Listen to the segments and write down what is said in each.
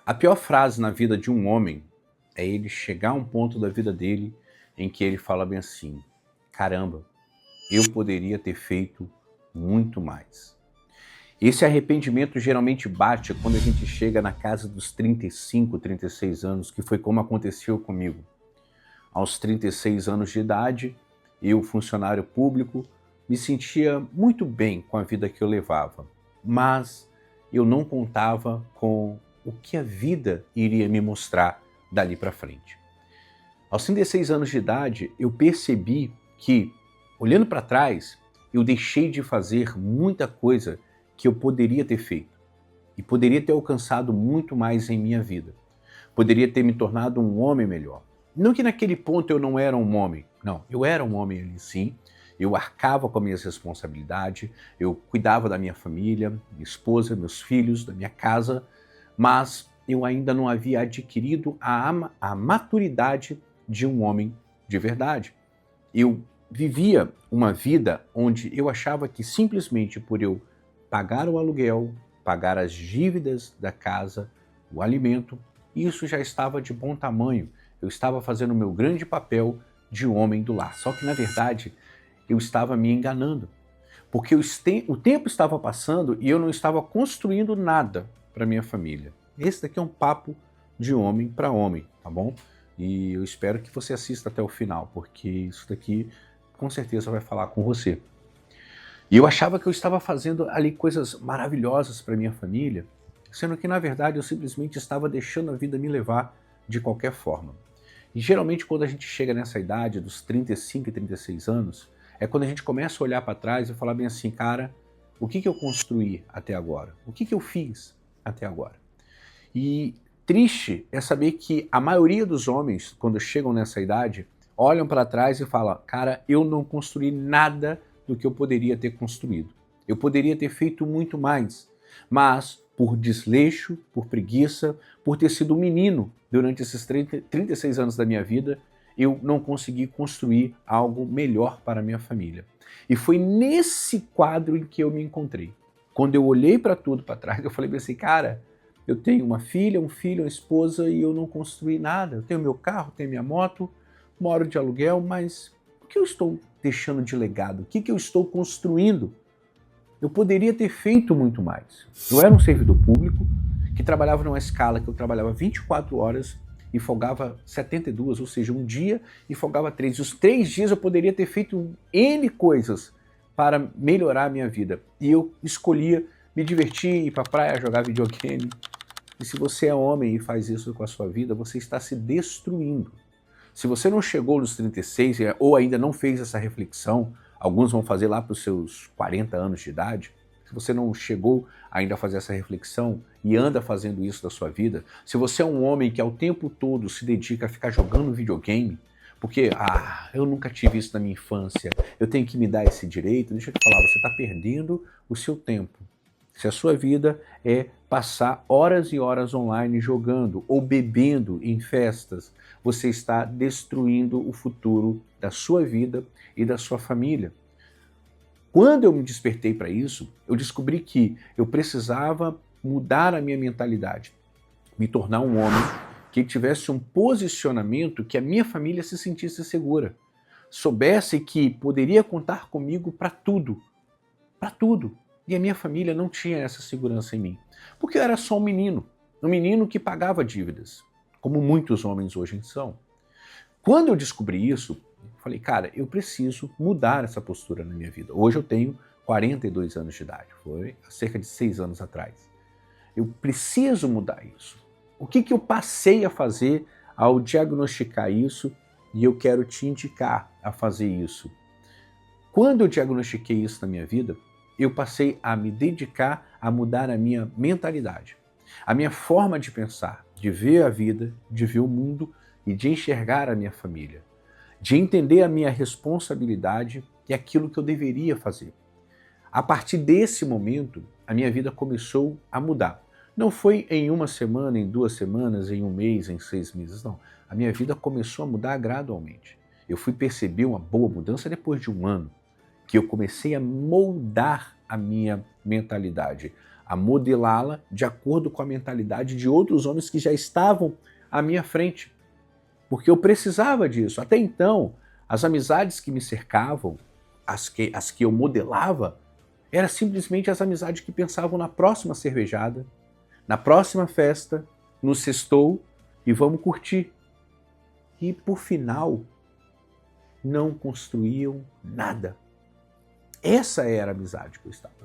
A pior frase na vida de um homem é ele chegar a um ponto da vida dele em que ele fala bem assim: caramba, eu poderia ter feito muito mais. Esse arrependimento geralmente bate quando a gente chega na casa dos 35, 36 anos, que foi como aconteceu comigo. Aos 36 anos de idade, eu, funcionário público, me sentia muito bem com a vida que eu levava, mas eu não contava com o que a vida iria me mostrar dali para frente. Aos 36 anos de idade, eu percebi que, olhando para trás, eu deixei de fazer muita coisa que eu poderia ter feito e poderia ter alcançado muito mais em minha vida. Poderia ter me tornado um homem melhor. Não que naquele ponto eu não era um homem, não, eu era um homem ali sim, eu arcava com as minhas responsabilidades, eu cuidava da minha família, minha esposa, meus filhos, da minha casa, mas eu ainda não havia adquirido a maturidade de um homem de verdade. Eu vivia uma vida onde eu achava que simplesmente por eu pagar o aluguel, pagar as dívidas da casa, o alimento, isso já estava de bom tamanho. Eu estava fazendo o meu grande papel de homem do lar. Só que, na verdade, eu estava me enganando. Porque o tempo estava passando e eu não estava construindo nada para minha família. Esse daqui é um papo de homem para homem, tá bom? E eu espero que você assista até o final, porque isso daqui com certeza vai falar com você. E eu achava que eu estava fazendo ali coisas maravilhosas para minha família, sendo que na verdade eu simplesmente estava deixando a vida me levar de qualquer forma. E geralmente quando a gente chega nessa idade dos 35 e 36 anos, é quando a gente começa a olhar para trás e falar bem assim, cara, o que eu construí até agora? O que eu fiz até agora? E triste é saber que a maioria dos homens, quando chegam nessa idade, olham para trás e falam, cara, eu não construí nada do que eu poderia ter construído. Eu poderia ter feito muito mais, mas por desleixo, por preguiça, por ter sido um menino durante esses 36 anos da minha vida, eu não consegui construir algo melhor para a minha família. E foi nesse quadro em que eu me encontrei. Quando eu olhei para tudo para trás, eu falei assim, cara, eu tenho uma filha, um filho, uma esposa e eu não construí nada. Eu tenho meu carro, tenho minha moto, moro de aluguel, mas o que eu estou deixando de legado? O que eu estou construindo? Eu poderia ter feito muito mais. Eu era um servidor público que trabalhava numa escala que eu trabalhava 24 horas e folgava 72, ou seja, um dia e folgava 3. E os 3 dias eu poderia ter feito N coisas para melhorar a minha vida. E eu escolhia me divertir, ir para a praia, jogar videogame. E se você é homem e faz isso com a sua vida, você está se destruindo. Se você não chegou nos 36 ou ainda não fez essa reflexão, alguns vão fazer lá para os seus 40 anos de idade, se você não chegou ainda a fazer essa reflexão e anda fazendo isso da sua vida, se você é um homem que ao tempo todo se dedica a ficar jogando videogame, porque, eu nunca tive isso na minha infância, eu tenho que me dar esse direito, deixa eu te falar, você está perdendo o seu tempo. Se a sua vida é passar horas e horas online jogando ou bebendo em festas, você está destruindo o futuro da sua vida e da sua família. Quando eu me despertei para isso, eu descobri que eu precisava mudar a minha mentalidade, me tornar um homem que tivesse um posicionamento que a minha família se sentisse segura, soubesse que poderia contar comigo para tudo, para tudo. E a minha família não tinha essa segurança em mim, porque eu era só um menino que pagava dívidas, como muitos homens hoje são. Quando eu descobri isso, eu falei, cara, eu preciso mudar essa postura na minha vida. Hoje eu tenho 42 anos de idade, foi há cerca de 6 anos atrás. Eu preciso mudar isso. O que eu passei a fazer ao diagnosticar isso e eu quero te indicar a fazer isso? Quando eu diagnostiquei isso na minha vida, eu passei a me dedicar a mudar a minha mentalidade, a minha forma de pensar, de ver a vida, de ver o mundo e de enxergar a minha família, de entender a minha responsabilidade e aquilo que eu deveria fazer. A partir desse momento, a minha vida começou a mudar. Não foi em uma semana, em 2 semanas, em um mês, em 6 meses, não. A minha vida começou a mudar gradualmente. Eu fui perceber uma boa mudança depois de 1 ano, que eu comecei a moldar a minha mentalidade, a modelá-la de acordo com a mentalidade de outros homens que já estavam à minha frente. Porque eu precisava disso. Até então, as amizades que me cercavam, as que eu modelava, eram simplesmente as amizades que pensavam na próxima cervejada, na próxima festa, no sextou e vamos curtir. E por final, não construíam nada. Essa era a amizade que eu estava.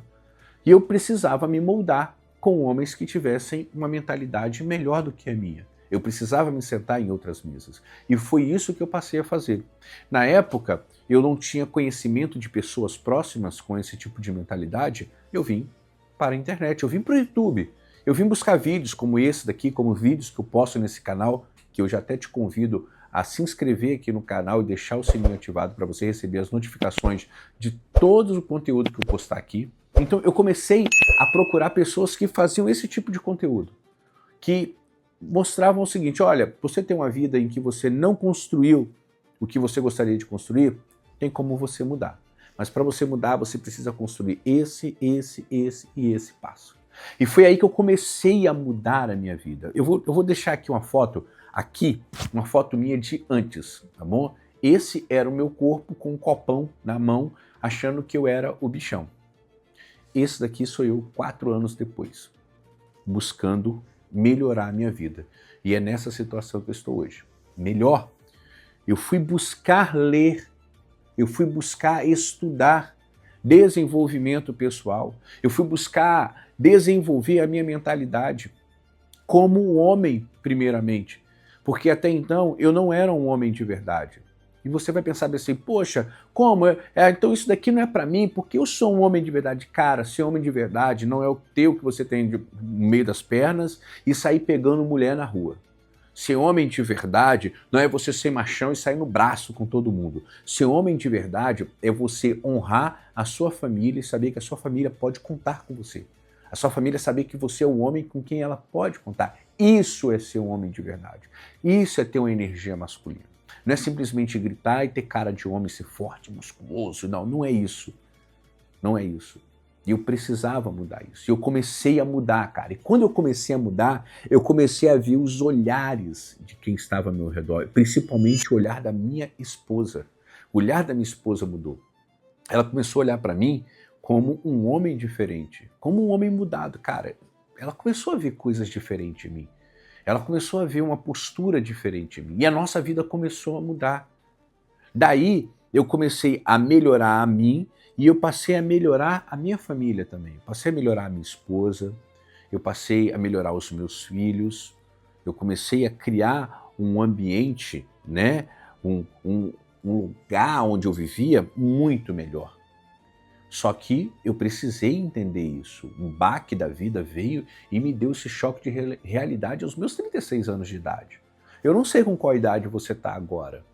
E eu precisava me moldar com homens que tivessem uma mentalidade melhor do que a minha. Eu precisava me sentar em outras mesas. E foi isso que eu passei a fazer. Na época, eu não tinha conhecimento de pessoas próximas com esse tipo de mentalidade. Eu vim para a internet, eu vim para o YouTube. Eu vim buscar vídeos como esse daqui, como vídeos que eu posto nesse canal, que eu já até te convido a se inscrever aqui no canal e deixar o sininho ativado para você receber as notificações de todo o conteúdo que eu postar aqui. Então eu comecei a procurar pessoas que faziam esse tipo de conteúdo, que mostravam o seguinte: olha, você tem uma vida em que você não construiu o que você gostaria de construir, tem como você mudar. Mas para você mudar, você precisa construir esse e esse passo. E foi aí que eu comecei a mudar a minha vida. Eu vou deixar aqui uma foto minha de antes, tá bom? Esse era o meu corpo com um copão na mão, achando que eu era o bichão. Esse daqui sou eu 4 anos depois, buscando melhorar a minha vida. E é nessa situação que eu estou hoje. Melhor, eu fui buscar ler, eu fui buscar estudar desenvolvimento pessoal, eu fui buscar desenvolver a minha mentalidade como homem, primeiramente. Porque até então eu não era um homem de verdade. E você vai pensar assim, poxa, como? Então isso daqui não é para mim, porque eu sou um homem de verdade. Cara, ser homem de verdade não é o teu que você tem no meio das pernas e sair pegando mulher na rua. Ser homem de verdade não é você ser machão e sair no braço com todo mundo. Ser homem de verdade é você honrar a sua família e saber que a sua família pode contar com você. A sua família saber que você é o homem com quem ela pode contar. Isso é ser um homem de verdade. Isso é ter uma energia masculina. Não é simplesmente gritar e ter cara de homem, ser forte, musculoso. Não, não é isso. Não é isso. E eu precisava mudar isso. E eu comecei a mudar, cara. E quando eu comecei a mudar, eu comecei a ver os olhares de quem estava ao meu redor. Principalmente o olhar da minha esposa. O olhar da minha esposa mudou. Ela começou a olhar para mim como um homem diferente. Como um homem mudado. Cara, ela começou a ver coisas diferentes em mim. Ela começou a ver uma postura diferente em mim. E a nossa vida começou a mudar. Daí, eu comecei a melhorar a mim e eu passei a melhorar a minha família também. Eu passei a melhorar a minha esposa, eu passei a melhorar os meus filhos, eu comecei a criar um ambiente, né, um lugar onde eu vivia muito melhor. Só que eu precisei entender isso. Um baque da vida veio e me deu esse choque de realidade aos meus 36 anos de idade. Eu não sei com qual idade você está agora,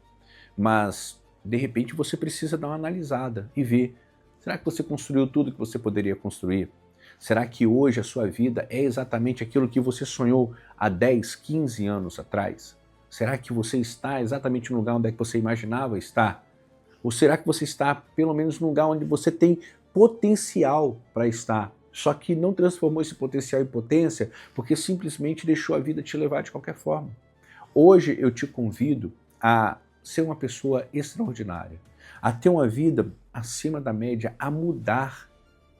mas de repente você precisa dar uma analisada e ver: será que você construiu tudo que você poderia construir? Será que hoje a sua vida é exatamente aquilo que você sonhou há 10, 15 anos atrás? Será que você está exatamente no lugar onde é que você imaginava estar? Ou será que você está pelo menos no lugar onde você tem potencial para estar, só que não transformou esse potencial em potência porque simplesmente deixou a vida te levar de qualquer forma? Hoje eu te convido a ser uma pessoa extraordinária, a ter uma vida acima da média, a mudar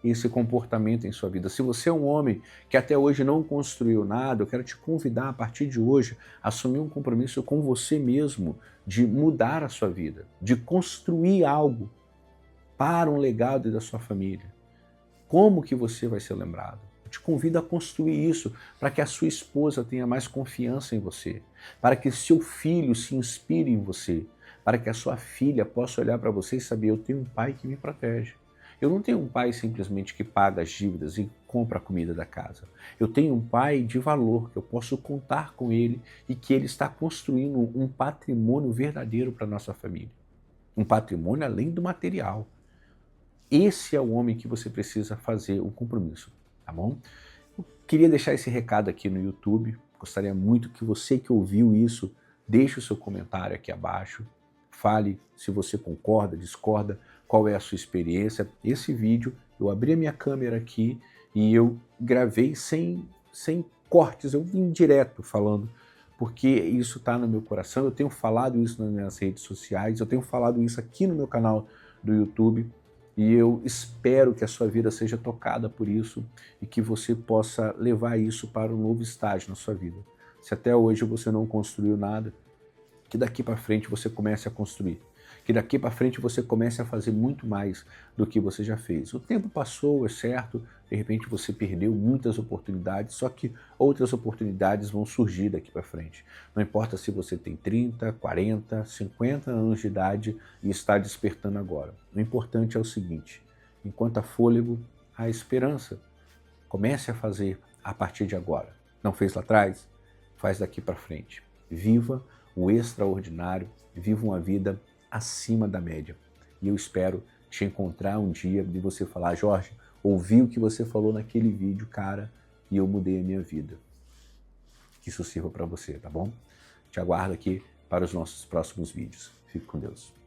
esse comportamento em sua vida. Se você é um homem que até hoje não construiu nada, eu quero te convidar a partir de hoje a assumir um compromisso com você mesmo de mudar a sua vida, de construir algo para um legado da sua família. Como que você vai ser lembrado? Eu te convido a construir isso para que a sua esposa tenha mais confiança em você, para que seu filho se inspire em você, para que a sua filha possa olhar para você e saber: eu tenho um pai que me protege. Eu não tenho um pai simplesmente que paga as dívidas e compra a comida da casa. Eu tenho um pai de valor, que eu posso contar com ele e que ele está construindo um patrimônio verdadeiro para a nossa família. Um patrimônio além do material. Esse é o homem que você precisa fazer um compromisso, tá bom? Eu queria deixar esse recado aqui no YouTube. Gostaria muito que você que ouviu isso, deixe o seu comentário aqui abaixo. Fale se você concorda, discorda, qual é a sua experiência. Esse vídeo, eu abri a minha câmera aqui E eu gravei sem cortes, eu vim direto falando, porque isso está no meu coração, eu tenho falado isso nas minhas redes sociais, eu tenho falado isso aqui no meu canal do YouTube, e eu espero que a sua vida seja tocada por isso e que você possa levar isso para um novo estágio na sua vida. Se até hoje você não construiu nada, que daqui para frente você comece a construir. Que daqui para frente você comece a fazer muito mais do que você já fez. O tempo passou, é certo, de repente você perdeu muitas oportunidades, só que outras oportunidades vão surgir daqui para frente. Não importa se você tem 30, 40, 50 anos de idade e está despertando agora. O importante é o seguinte, enquanto há fôlego, há esperança. Comece a fazer a partir de agora. Não fez lá atrás? Faz daqui para frente. Viva o extraordinário, viva uma vida acima da média. E eu espero te encontrar um dia e você falar, Jorge, ouvi o que você falou naquele vídeo, cara, e eu mudei a minha vida. Que isso sirva para você, tá bom? Te aguardo aqui para os nossos próximos vídeos. Fique com Deus.